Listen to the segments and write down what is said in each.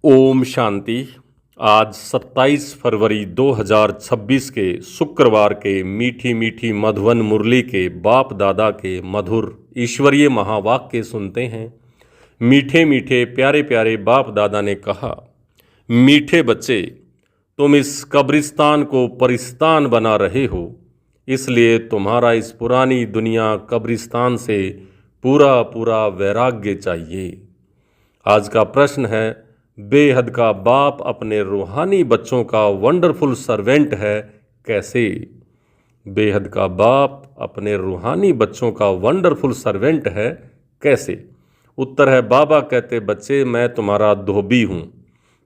ओम शांति। आज 27 फरवरी 2026 के शुक्रवार के मीठी मीठी मधुवन मुरली के बाप दादा के मधुर ईश्वरीय महावाक्य सुनते हैं। मीठे मीठे प्यारे प्यारे बाप दादा ने कहा, मीठे बच्चे, तुम इस कब्रिस्तान को परिस्तान बना रहे हो, इसलिए तुम्हारा इस पुरानी दुनिया कब्रिस्तान से पूरा पूरा वैराग्य चाहिए। आज का प्रश्न है, बेहद का बाप अपने रूहानी बच्चों का वंडरफुल सर्वेंट है, कैसे? बेहद का बाप अपने रूहानी बच्चों का वंडरफुल सर्वेंट है, कैसे? उत्तर है, बाबा कहते, बच्चे मैं तुम्हारा धोबी हूँ।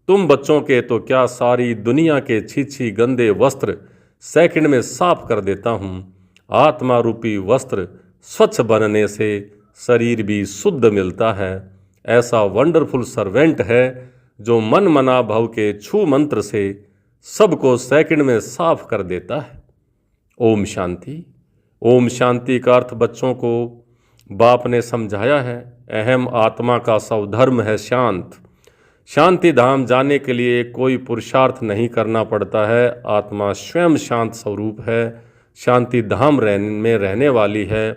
तुम बच्चों के तो क्या सारी दुनिया के छी गंदे वस्त्र सेकंड में साफ कर देता हूँ। आत्मा रूपी वस्त्र स्वच्छ बनने से शरीर भी शुद्ध मिलता है। ऐसा वंडरफुल सर्वेंट है जो मन मना भव के छू मंत्र से सबको सेकंड में साफ कर देता है। ओम शांति। ओम शांति का अर्थ बच्चों को बाप ने समझाया है। अहम आत्मा का स्वधर्म है शांत। शांति धाम जाने के लिए कोई पुरुषार्थ नहीं करना पड़ता है। आत्मा स्वयं शांत स्वरूप है, शांति धाम में रहने वाली है।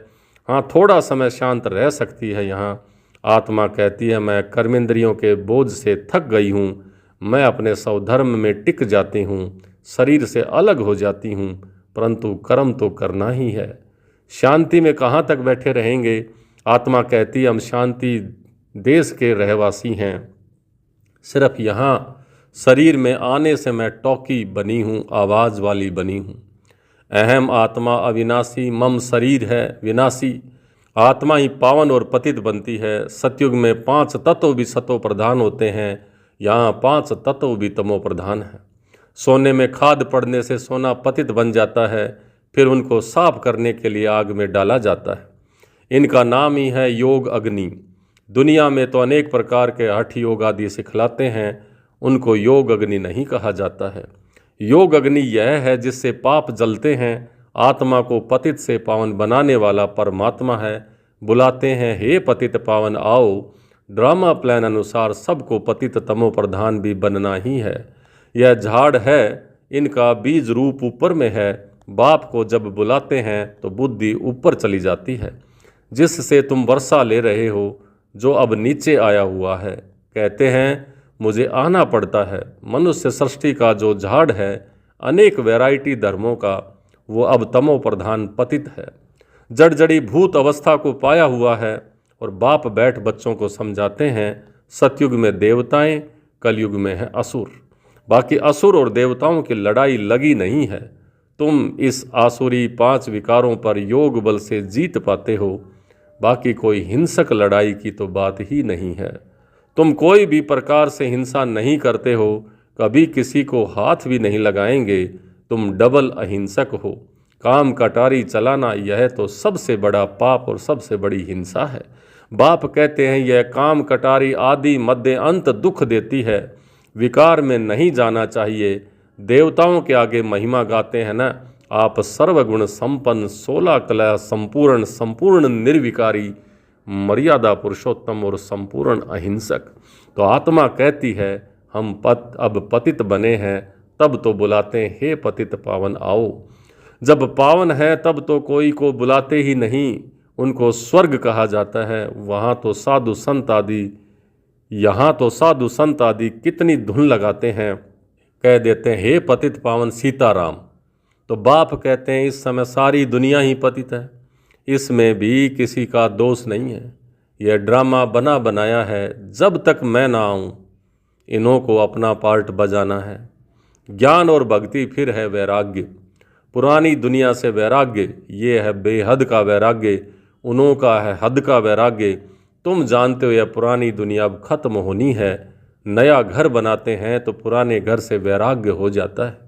हाँ, थोड़ा समय शांत रह सकती है। यहाँ आत्मा कहती है, मैं कर्मेंद्रियों के बोझ से थक गई हूँ, मैं अपने स्वधर्म में टिक जाती हूँ, शरीर से अलग हो जाती हूँ, परंतु कर्म तो करना ही है। शांति में कहाँ तक बैठे रहेंगे? आत्मा कहती है, हम शांति देश के रहवासी हैं, सिर्फ यहाँ शरीर में आने से मैं टॉकी बनी हूँ, आवाज़ वाली बनी हूँ। अहम आत्मा अविनाशी, मम शरीर है विनाशी। आत्मा ही पावन और पतित बनती है। सतयुग में 5 तत्व भी सतो प्रधान होते हैं, यहाँ 5 तत्व भी तमो प्रधान है। सोने में खाद पड़ने से सोना पतित बन जाता है, फिर उनको साफ करने के लिए आग में डाला जाता है। इनका नाम ही है योग अग्नि। दुनिया में तो अनेक प्रकार के हठ योग आदि सिखलाते हैं, उनको योग अग्नि नहीं कहा जाता है। योग अग्नि यह है जिससे पाप जलते हैं। आत्मा को पतित से पावन बनाने वाला परमात्मा है। बुलाते हैं, हे पतित पावन आओ। ड्रामा प्लान अनुसार सबको पतित तमो प्रधान भी बनना ही है। यह झाड़ है, इनका बीज रूप ऊपर में है। बाप को जब बुलाते हैं तो बुद्धि ऊपर चली जाती है, जिससे तुम वर्षा ले रहे हो, जो अब नीचे आया हुआ है। कहते हैं, मुझे आना पड़ता है। मनुष्य सृष्टि का जो झाड़ है, अनेक वैरायटी धर्मों का, वो अब तमो प्रधान पतित है, जड़जड़ी भूत अवस्था को पाया हुआ है। और बाप बैठ बच्चों को समझाते हैं, सतयुग में देवताएं, कलयुग में है असुर। बाकी असुर और देवताओं की लड़ाई लगी नहीं है। तुम इस आसुरी 5 विकारों पर योग बल से जीत पाते हो। बाकी कोई हिंसक लड़ाई की तो बात ही नहीं है। तुम कोई भी प्रकार से हिंसा नहीं करते हो, कभी किसी को हाथ भी नहीं लगाएंगे। तुम डबल अहिंसक हो। काम कटारी चलाना यह तो सबसे बड़ा पाप और सबसे बड़ी हिंसा है। बाप कहते हैं, यह काम कटारी आदि मध्य अंत दुख देती है। विकार में नहीं जाना चाहिए। देवताओं के आगे महिमा गाते हैं ना, आप सर्वगुण संपन्न, 16 कला संपूर्ण, संपूर्ण निर्विकारी, मर्यादा पुरुषोत्तम और संपूर्ण अहिंसक। तो आत्मा कहती है, हम अब पतित बने हैं, तब तो बुलाते हैं, हे पतित पावन आओ। जब पावन है तब तो कोई को बुलाते ही नहीं, उनको स्वर्ग कहा जाता है। वहाँ तो साधु संत आदि, यहाँ तो साधु संत आदि कितनी धुन लगाते हैं, कह देते हैं, हे पतित पावन सीताराम। तो बाप कहते हैं, इस समय सारी दुनिया ही पतित है, इसमें भी किसी का दोष नहीं है। यह ड्रामा बना बनाया है। जब तक मैं ना आऊँ, इन्हों को अपना पार्ट बजाना है। ज्ञान और भक्ति फिर है वैराग्य। पुरानी दुनिया से वैराग्य, ये है बेहद का वैराग्य। उन्हों का है हद का वैराग्य। तुम जानते हो यह पुरानी दुनिया अब खत्म होनी है। नया घर बनाते हैं तो पुराने घर से वैराग्य हो जाता है।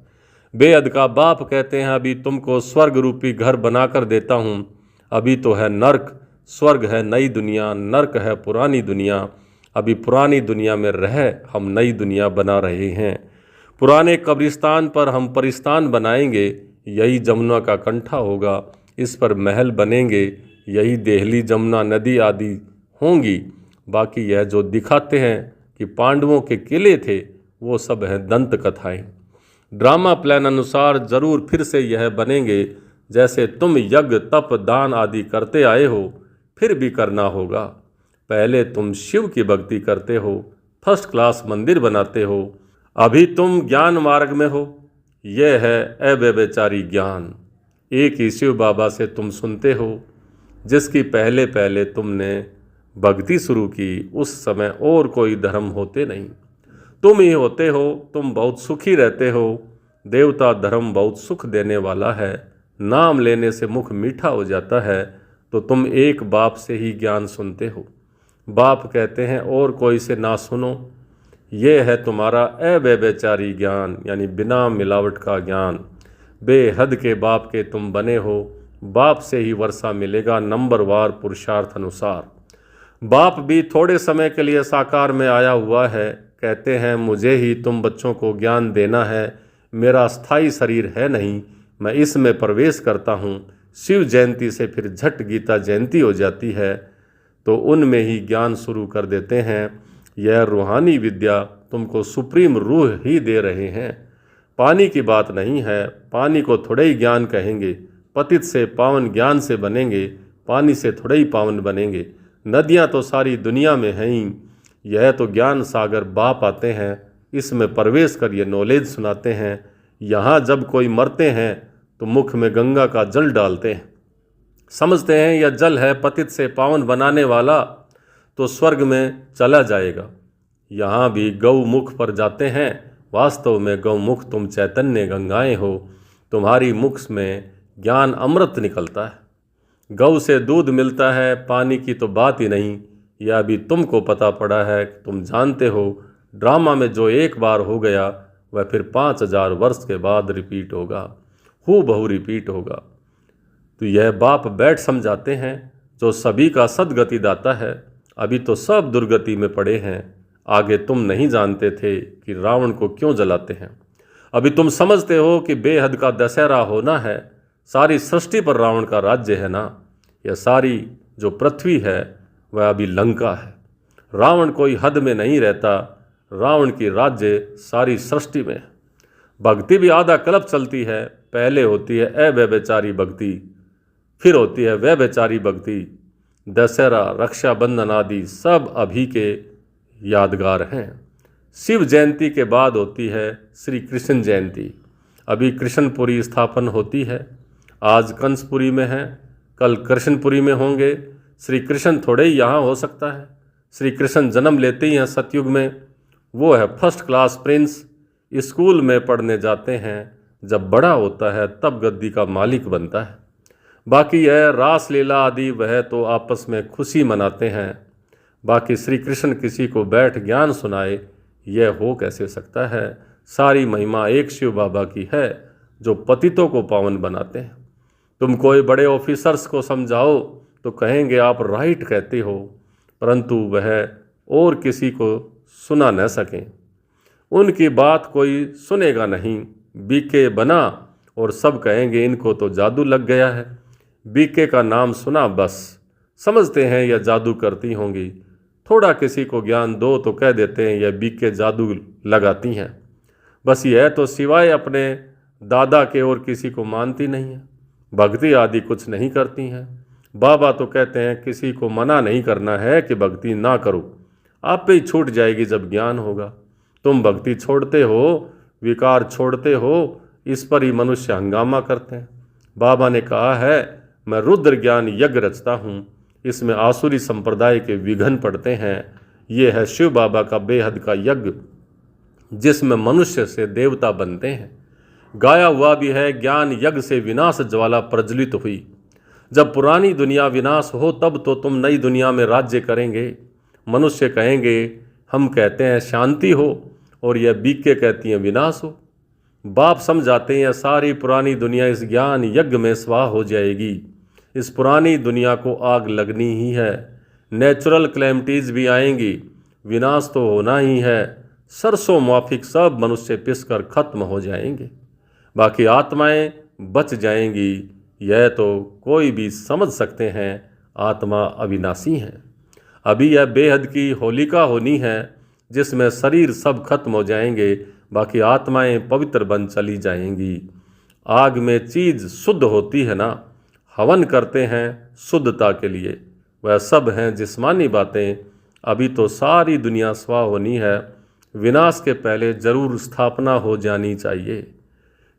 बेहद का बाप कहते हैं, अभी तुमको स्वर्ग रूपी घर बनाकर देता हूँ। अभी तो है नर्क, स्वर्ग है नई दुनिया, नर्क है पुरानी दुनिया। अभी पुरानी दुनिया में रह हम नई दुनिया बना रहे हैं। पुराने कब्रिस्तान पर हम परिस्तान बनाएंगे, यही जमुना का कंठा होगा। इस पर महल बनेंगे, यही देहली जमुना नदी आदि होंगी। बाकी यह जो दिखाते हैं कि पांडवों के किले थे वो सब हैं दंत कथाएं। ड्रामा प्लान अनुसार जरूर फिर से यह बनेंगे, जैसे तुम यज्ञ तप दान आदि करते आए हो फिर भी करना होगा। पहले तुम शिव की भक्ति करते हो, फर्स्ट क्लास मंदिर बनाते हो, अभी तुम ज्ञान मार्ग में हो। यह है अव्यभिचारी ज्ञान। एक ही शिव बाबा से तुम सुनते हो, जिसकी पहले पहले तुमने भक्ति शुरू की उस समय और कोई धर्म होते नहीं, तुम ही होते हो। तुम बहुत सुखी रहते हो। देवता धर्म बहुत सुख देने वाला है, नाम लेने से मुख मीठा हो जाता है। तो तुम एक बाप से ही ज्ञान सुनते हो। बाप कहते हैं और कोई से ना सुनो। ये है तुम्हारा अव्यभिचारी ज्ञान, यानी बिना मिलावट का ज्ञान। बेहद के बाप के तुम बने हो। बाप से ही वर्षा मिलेगा नंबरवार पुरुषार्थ अनुसार। बाप भी थोड़े समय के लिए साकार में आया हुआ है। कहते हैं मुझे ही तुम बच्चों को ज्ञान देना है, मेरा स्थायी शरीर है नहीं, मैं इसमें प्रवेश करता हूँ। शिव जयंती से फिर झट गीता जयंती हो जाती है, तो उनमें ही ज्ञान शुरू कर देते हैं। यह रूहानी विद्या तुमको सुप्रीम रूह ही दे रहे हैं। पानी की बात नहीं है, पानी को थोड़े ही ज्ञान कहेंगे। पतित से पावन ज्ञान से बनेंगे, पानी से थोड़े ही पावन बनेंगे। नदियाँ तो सारी दुनिया में हैं ही। यह तो ज्ञान सागर बाप आते हैं, इसमें प्रवेश कर ये नॉलेज सुनाते हैं। यहाँ जब कोई मरते हैं तो मुख में गंगा का जल डालते हैं, समझते हैं यह जल है पतित से पावन बनाने वाला, तो स्वर्ग में चला जाएगा। यहाँ भी गौमुख पर जाते हैं, वास्तव में गौमुख तुम चैतन्य गंगाएं हो। तुम्हारी मुख में ज्ञान अमृत निकलता है। गौ से दूध मिलता है, पानी की तो बात ही नहीं। यह भी तुमको पता पड़ा है, तुम जानते हो। ड्रामा में जो एक बार हो गया वह फिर 5000 वर्ष के बाद रिपीट होगा, हूबहू रिपीट होगा। तो यह बाप बैठ समझाते हैं, जो सभी का सदगति दाता है। अभी तो सब दुर्गति में पड़े हैं। आगे तुम नहीं जानते थे कि रावण को क्यों जलाते हैं। अभी तुम समझते हो कि बेहद का दशहरा होना है। सारी सृष्टि पर रावण का राज्य है ना। यह सारी जो पृथ्वी है वह अभी लंका है। रावण कोई हद में नहीं रहता, रावण की राज्य सारी सृष्टि में है। भक्ति भी आधा कल्प चलती है। पहले होती है अव्यभिचारी भक्ति, फिर होती है व्यभिचारी भक्ति। दशहरा, रक्षाबंधन आदि सब अभी के यादगार हैं। शिव जयंती के बाद होती है श्री कृष्ण जयंती। अभी कृष्णपुरी स्थापन होती है। आज कंसपुरी में है, कल कृष्णपुरी में होंगे। श्री कृष्ण थोड़े ही यहाँ हो सकता है। श्री कृष्ण जन्म लेते ही हैं सतयुग में। वो है फर्स्ट क्लास प्रिंस। स्कूल में पढ़ने जाते हैं, जब बड़ा होता है तब गद्दी का मालिक बनता है। बाकी यह रास लीला आदि वह तो आपस में खुशी मनाते हैं। बाकी श्री कृष्ण किसी को बैठ ज्ञान सुनाए, यह हो कैसे सकता है। सारी महिमा एक शिव बाबा की है, जो पतितों को पावन बनाते हैं। तुम कोई बड़े ऑफिसर्स को समझाओ तो कहेंगे आप राइट कहते हो, परंतु वह और किसी को सुना न सकें। उनकी बात कोई सुनेगा नहीं। बीके बना और सब कहेंगे इनको तो जादू लग गया है। बीके का नाम सुना बस समझते हैं यह जादू करती होंगी। थोड़ा किसी को ज्ञान दो तो कह देते हैं यह बीके जादू लगाती हैं। बस यह तो सिवाय अपने दादा के और किसी को मानती नहीं है। भक्ति आदि कुछ नहीं करती हैं। बाबा तो कहते हैं किसी को मना नहीं करना है कि भक्ति ना करो, आप पे ही छूट जाएगी जब ज्ञान होगा। तुम भक्ति छोड़ते हो, विकार छोड़ते हो, इस पर ही मनुष्य हंगामा करते हैं। बाबा ने कहा है मैं रुद्र ज्ञान यज्ञ रचता हूँ, इसमें आसुरी संप्रदाय के विघन पड़ते हैं। ये है शिव बाबा का बेहद का यज्ञ, जिसमें मनुष्य से देवता बनते हैं। गाया हुआ भी है ज्ञान यज्ञ से विनाश ज्वाला प्रज्वलित हुई। जब पुरानी दुनिया विनाश हो तब तो तुम नई दुनिया में राज्य करेंगे। मनुष्य कहेंगे हम कहते हैं शांति हो, और यह बीके कहती हैं विनाश हो। बाप समझाते हैं सारी पुरानी दुनिया इस ज्ञान यज्ञ में स्वाह हो जाएगी। इस पुरानी दुनिया को आग लगनी ही है। नेचुरल क्लैमिटीज़ भी आएंगी, विनाश तो होना ही है। सरसों माफिक सब मनुष्य पिसकर खत्म हो जाएंगे, बाकी आत्माएं बच जाएंगी। यह तो कोई भी समझ सकते हैं, आत्मा अविनाशी है। अभी यह बेहद की होलिका होनी है, जिसमें शरीर सब खत्म हो जाएंगे, बाकी आत्माएं पवित्र बन चली जाएंगी। आग में चीज शुद्ध होती है ना, हवन करते हैं शुद्धता के लिए। वह सब हैं जिस्मानी बातें, अभी तो सारी दुनिया स्वाह होनी है, विनाश के पहले जरूर स्थापना हो जानी चाहिए।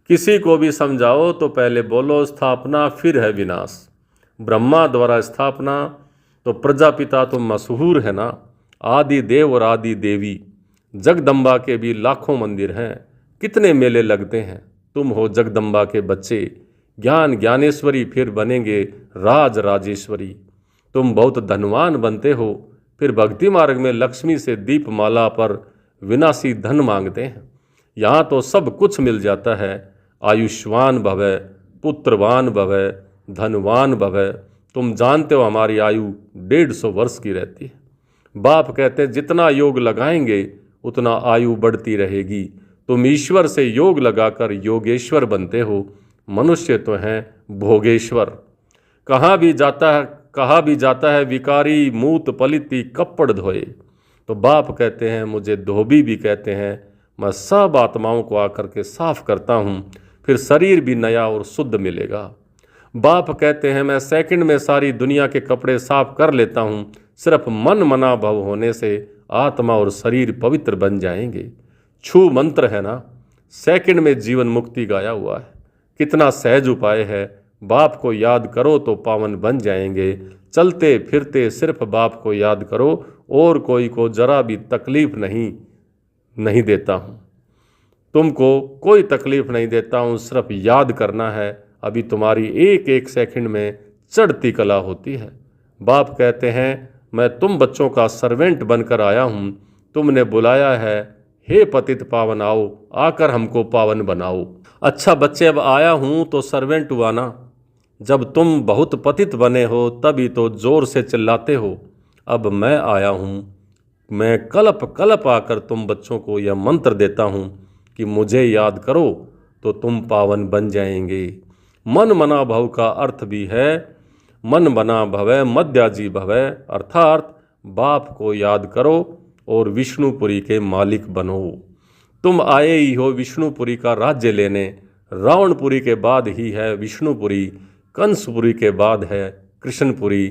किसी को भी समझाओ तो पहले बोलो स्थापना फिर है विनाश। ब्रह्मा द्वारा स्थापना, तो प्रजापिता तो मशहूर है ना, आदि देव और आदि देवी। जगदम्बा के भी लाखों मंदिर हैं, कितने मेले लगते हैं। तुम हो जगदम्बा के बच्चे, ज्ञान ज्ञानेश्वरी फिर बनेंगे राज राजेश्वरी। तुम बहुत धनवान बनते हो, फिर भक्ति मार्ग में लक्ष्मी से दीपमाला पर विनाशी धन मांगते हैं। यहाँ तो सब कुछ मिल जाता है, आयुष्मान भवै, पुत्रवान भवै, धनवान भवै। तुम जानते हो हमारी आयु 150 वर्ष की रहती है। बाप कहते हैं जितना योग लगाएंगे उतना आयु बढ़ती रहेगी। तुम ईश्वर से योग लगाकर योगेश्वर बनते हो, मनुष्य तो हैं भोगेश्वर। कहाँ भी जाता है विकारी मूत पलिति कपड़ धोए। तो बाप कहते हैं, मुझे धोबी भी कहते हैं, मैं सब आत्माओं को आकर के साफ करता हूँ, फिर शरीर भी नया और शुद्ध मिलेगा। बाप कहते हैं, मैं सेकंड में सारी दुनिया के कपड़े साफ कर लेता हूँ, सिर्फ मन मना भव होने से आत्मा और शरीर पवित्र बन जाएंगे। छू मंत्र है ना, सेकंड में जीवन मुक्ति गाया हुआ है। कितना सहज उपाय है, बाप को याद करो तो पावन बन जाएंगे। चलते फिरते सिर्फ बाप को याद करो, और कोई को जरा भी तकलीफ नहीं देता हूँ। तुमको कोई तकलीफ नहीं देता हूँ, सिर्फ याद करना है। अभी तुम्हारी एक एक सेकंड में चढ़ती कला होती है। बाप कहते हैं, मैं तुम बच्चों का सर्वेंट बनकर आया हूँ, तुमने बुलाया है, हे पतित पावन आओ, आकर हमको पावन बनाओ। अच्छा बच्चे, अब आया हूँ तो सर्वेंट हुआ ना, जब तुम बहुत पतित बने हो तभी तो जोर से चिल्लाते हो। अब मैं आया हूँ, मैं कलप कलप आकर तुम बच्चों को यह मंत्र देता हूँ कि मुझे याद करो तो तुम पावन बन जाएंगे। मन मना भव का अर्थ भी है मन बना भवै मध्याजी भवै, अर्थात बाप को याद करो और विष्णुपुरी के मालिक बनो। तुम आए ही हो विष्णुपुरी का राज्य लेने। रावणपुरी के बाद ही है विष्णुपुरी, कंसपुरी के बाद है कृष्णपुरी।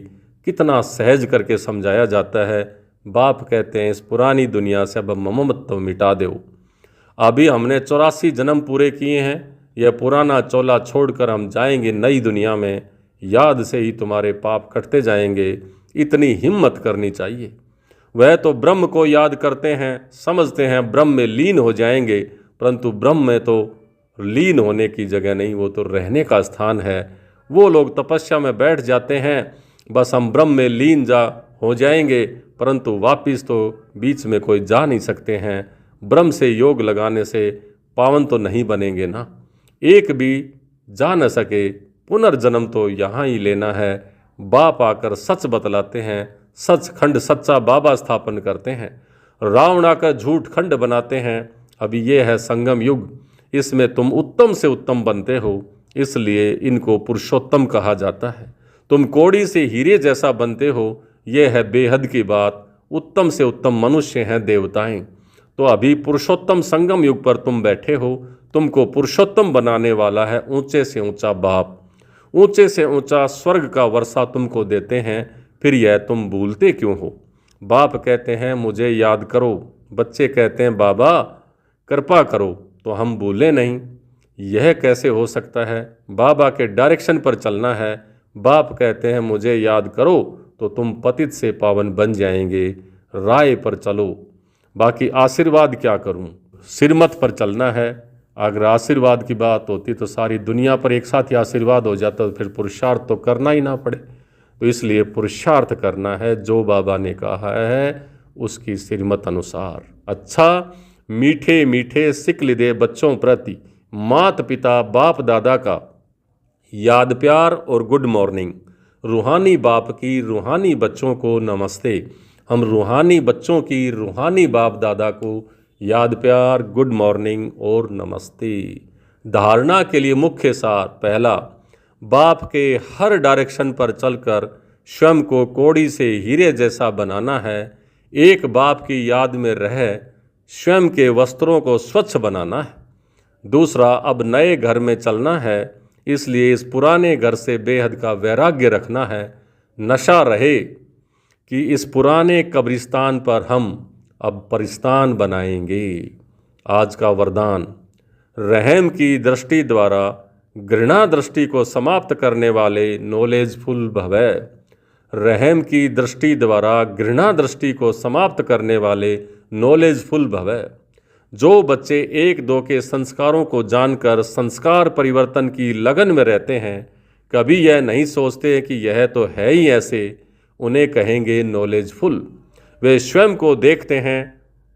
कितना सहज करके समझाया जाता है। बाप कहते हैं, इस पुरानी दुनिया से अब ममत्व मिटा दो। अभी हमने 84 जन्म पूरे किए हैं, यह पुराना चोला छोड़कर हम जाएंगे नई दुनिया में। याद से ही तुम्हारे पाप कटते जाएंगे, इतनी हिम्मत करनी चाहिए। वह तो ब्रह्म को याद करते हैं, समझते हैं ब्रह्म में लीन हो जाएंगे, परंतु ब्रह्म में तो लीन होने की जगह नहीं, वो तो रहने का स्थान है। वो लोग तपस्या में बैठ जाते हैं, बस हम ब्रह्म में लीन हो जाएंगे, परंतु वापिस तो बीच में कोई जा नहीं सकते हैं। ब्रह्म से योग लगाने से पावन तो नहीं बनेंगे ना। एक भी जा न सके, पुनर्जन्म तो यहाँ ही लेना है। बाप आकर सच बतलाते हैं, सचखंड सच्चा बाबा स्थापन करते हैं। रावण आकर झूठ खंड बनाते हैं। अभी ये है संगम युग, इसमें तुम उत्तम से उत्तम बनते हो, इसलिए इनको पुरुषोत्तम कहा जाता है। तुम कौड़ी से हीरे जैसा बनते हो, यह है बेहद की बात। उत्तम से उत्तम मनुष्य हैं देवताएं। तो अभी पुरुषोत्तम संगम युग पर तुम बैठे हो, तुमको पुरुषोत्तम बनाने वाला है ऊंचे से ऊंचा बाप। ऊंचे से ऊंचा स्वर्ग का वर्षा तुमको देते हैं, फिर यह तुम भूलते क्यों हो। बाप कहते हैं, मुझे याद करो। बच्चे कहते हैं, बाबा कृपा करो, तो हम भूले नहीं। यह कैसे हो सकता है, बाबा के डायरेक्शन पर चलना है। बाप कहते हैं, मुझे याद करो तो तुम पतित से पावन बन जाएंगे। राय पर चलो, बाकी आशीर्वाद क्या करूं, सिरमत पर चलना है। अगर आशीर्वाद की बात होती तो सारी दुनिया पर एक साथ ही आशीर्वाद हो जाता, तो फिर पुरुषार्थ तो करना ही ना पड़े। तो इसलिए पुरुषार्थ करना है, जो बाबा ने कहा है उसकी सिरमत अनुसार। अच्छा, मीठे मीठे सिकल दे बच्चों प्रति माता पिता बाप दादा का याद प्यार और गुड मॉर्निंग। रूहानी बाप की रूहानी बच्चों को नमस्ते। हम रूहानी बच्चों की रूहानी बाप दादा को याद प्यार, गुड मॉर्निंग और नमस्ते। धारणा के लिए मुख्य सार, पहला, बाप के हर डायरेक्शन पर चलकर स्वयं को कौड़ी से हीरे जैसा बनाना है। एक बाप की याद में रह स्वयं के वस्त्रों को स्वच्छ बनाना है। दूसरा, अब नए घर में चलना है, इसलिए इस पुराने घर से बेहद का वैराग्य रखना है। नशा रहे कि इस पुराने कब्रिस्तान पर हम अब परिस्तान बनाएंगे। आज का वरदान, रहम की दृष्टि द्वारा घृणा दृष्टि को समाप्त करने वाले नॉलेजफुल भवै। रहम की दृष्टि द्वारा घृणा दृष्टि को समाप्त करने वाले नॉलेजफुल भवै। जो बच्चे एक दो के संस्कारों को जानकर संस्कार परिवर्तन की लगन में रहते हैं, कभी यह नहीं सोचते कि यह तो है ही ऐसे, उन्हें कहेंगे नॉलेजफुल। वे स्वयं को देखते हैं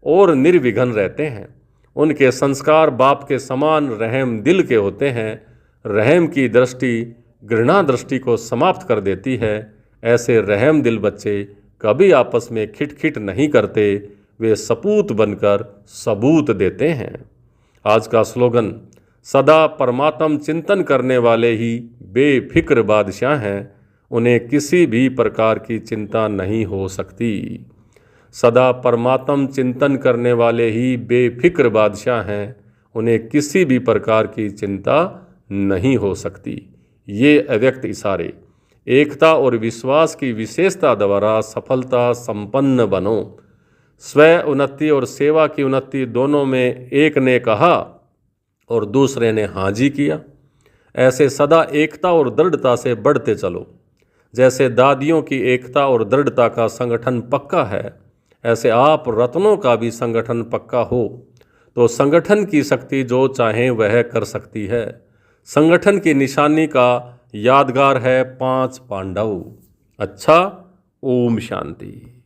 और निर्विघ्न रहते हैं। उनके संस्कार बाप के समान रहम दिल के होते हैं। रहम की दृष्टि घृणा दृष्टि को समाप्त कर देती है। ऐसे रहम दिल बच्चे कभी आपस में खिटखिट नहीं करते, वे सपूत बनकर सबूत देते हैं। आज का स्लोगन, सदा परमात्म चिंतन करने वाले ही बेफिक्र बादशाह हैं, उन्हें किसी भी प्रकार की चिंता नहीं हो सकती। सदा परमात्म चिंतन करने वाले ही बेफिक्र बादशाह हैं, उन्हें किसी भी प्रकार की चिंता नहीं हो सकती। ये अव्यक्त इशारे एकता और विश्वास की विशेषता द्वारा सफलता संपन्न बनो। स्व उन्नति और सेवा की उन्नति दोनों में एक ने कहा और दूसरे ने हाँ जी किया। ऐसे सदा एकता और दृढ़ता से बढ़ते चलो। जैसे दादियों की एकता और दृढ़ता का संगठन पक्का है, ऐसे आप रत्नों का भी संगठन पक्का हो तो संगठन की शक्ति जो चाहे वह कर सकती है। संगठन की निशानी का यादगार है 5 पांडव। अच्छा, ओम शांति।